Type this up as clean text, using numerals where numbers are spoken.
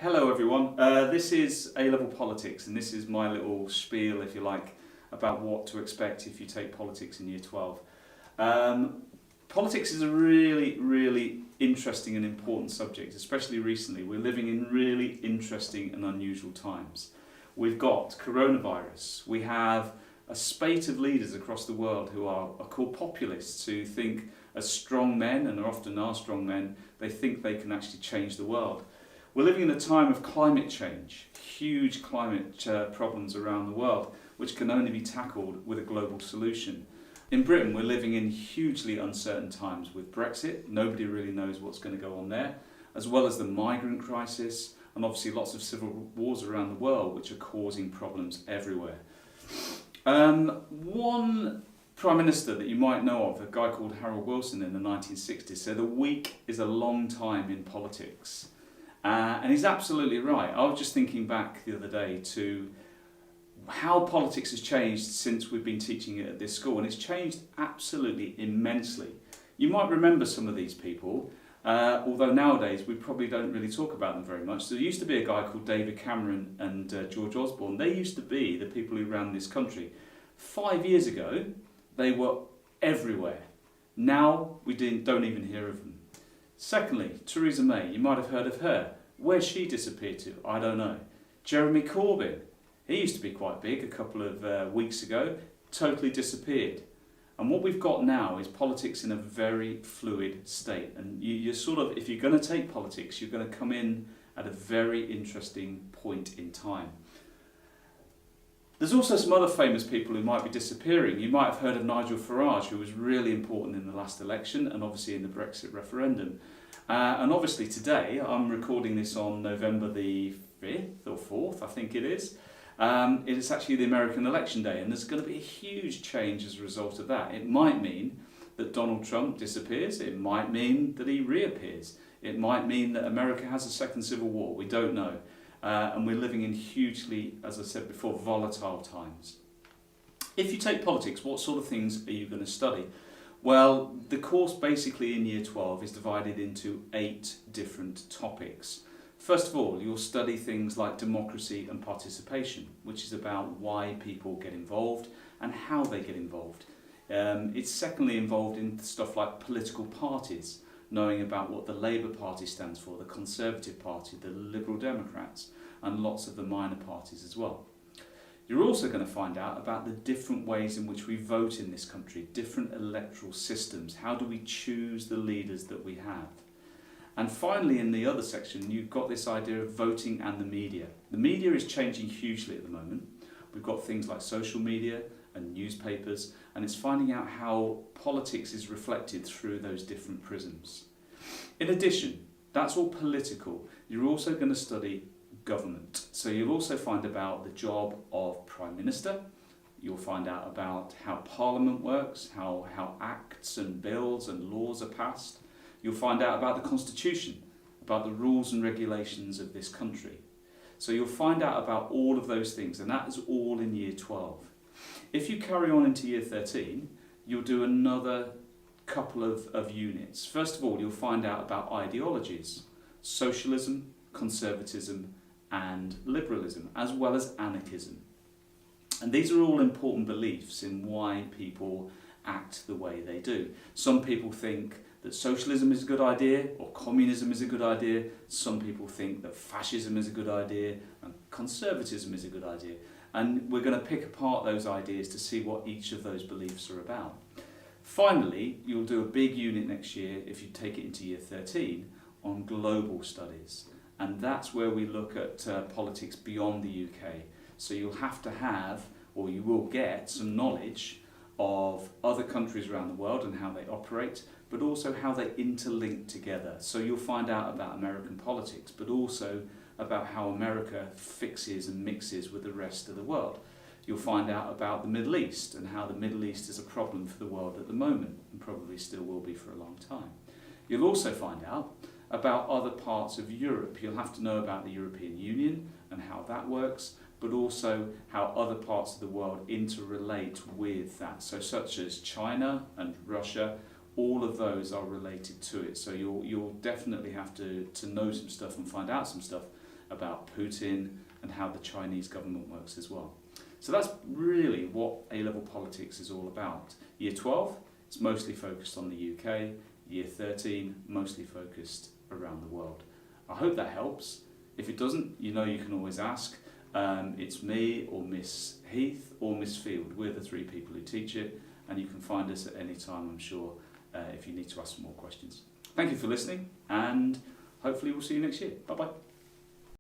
Hello everyone, this is A-Level Politics and this is my little spiel, if you like, about what to expect if you take politics in Year 12. Politics is a really interesting and important subject, especially recently. We're living in really interesting and unusual times. We've got coronavirus, we have a spate of leaders across the world who are called populists, who think as strong men, and often are strong men, they think they can actually change the world. We're living in a time of climate change, huge climate problems around the world, which can only be tackled with a global solution. In Britain, we're living in hugely uncertain times with Brexit. Nobody really knows what's going to go on there, as well as the migrant crisis, and obviously lots of civil wars around the world, which are causing problems everywhere. One Prime Minister that you might know of, a guy called Harold Wilson in the 1960s, said a week is a long time in politics. And he's absolutely right. I was just thinking back the other day to how politics has changed since we've been teaching it at this school, and it's changed absolutely immensely. You might remember some of these people, although nowadays we probably don't really talk about them very much. So there used to be a guy called David Cameron and George Osborne. They used to be the people who ran this country. 5 years ago, they were everywhere. Now we don't even hear of them. Secondly, Theresa May, you might have heard of her. Where's she disappeared to? I don't know. Jeremy Corbyn, he used to be quite big a couple of weeks ago, totally disappeared. And what we've got now is politics in a very fluid state. And you're sort of, if you're going to take politics, you're going to come in at a very interesting point in time. There's also some other famous people who might be disappearing. You might have heard of Nigel Farage, who was really important in the last election and obviously in the Brexit referendum. And obviously today, I'm recording this on November the 5th or 4th, I think it is. It is actually the American election day, and there's going to be a huge change as a result of that. It might mean that Donald Trump disappears. It might mean that he reappears. It might mean that America has a second civil war. We don't know. And we're living in hugely, as I said before, volatile times. If you take politics, what sort of things are you going to study? Well, the course basically in Year 12 is divided into 8 different topics. First of all, you'll study things like democracy and participation, which is about why people get involved and how they get involved. It's secondly involved in stuff like political parties, knowing about what the Labour Party stands for, the Conservative Party, the Liberal Democrats, and lots of the minor parties as well. You're also going to find out about the different ways in which we vote in this country, different electoral systems. How do we choose the leaders that we have? And finally, in the other section, you've got this idea of voting and the media. The media is changing hugely at the moment. We've got things like social media and newspapers, and it's finding out how politics is reflected through those different prisms. In addition, that's all political. You're also going to study government. So you'll also find about the job of Prime Minister. You'll find out about how Parliament works, how acts and bills and laws are passed. You'll find out about the Constitution, about the rules and regulations of this country. So you'll find out about all of those things, and that is all in Year 12. If you carry on into Year 13, you'll do another couple of units. First of all, you'll find out about ideologies, socialism, conservatism, and liberalism, as well as anarchism. And these are all important beliefs in why people act the way they do. Some people think that socialism is a good idea, or communism is a good idea. Some people think that fascism is a good idea, and conservatism is a good idea. And we're going to pick apart those ideas to see what each of those beliefs are about. Finally, you'll do a big unit next year, if you take it into Year 13, on global studies. And that's where we look at politics beyond the UK. So you'll have to have, or you will get, some knowledge of other countries around the world and how they operate, but also how they interlink together. So you'll find out about American politics, but also about how America fixes and mixes with the rest of the world. You'll find out about the Middle East and how the Middle East is a problem for the world at the moment, and probably still will be for a long time. You'll also find out about other parts of Europe. You'll have to know about the European Union and how that works, but also how other parts of the world interrelate with that. So such as China and Russia, all of those are related to it. So you'll definitely have to know some stuff and find out some stuff about Putin and how the Chinese government works as well. So that's really what A-level politics is all about. Year 12, it's mostly focused on the UK. Year 13, mostly focused around the world. I hope that helps. If it doesn't, you know you can always ask. It's me or Miss Heath or Miss Field. We're the three people who teach it, and you can find us at any time, I'm sure, if you need to ask some more questions. Thank you for listening, and hopefully we'll see you next year. Bye-bye.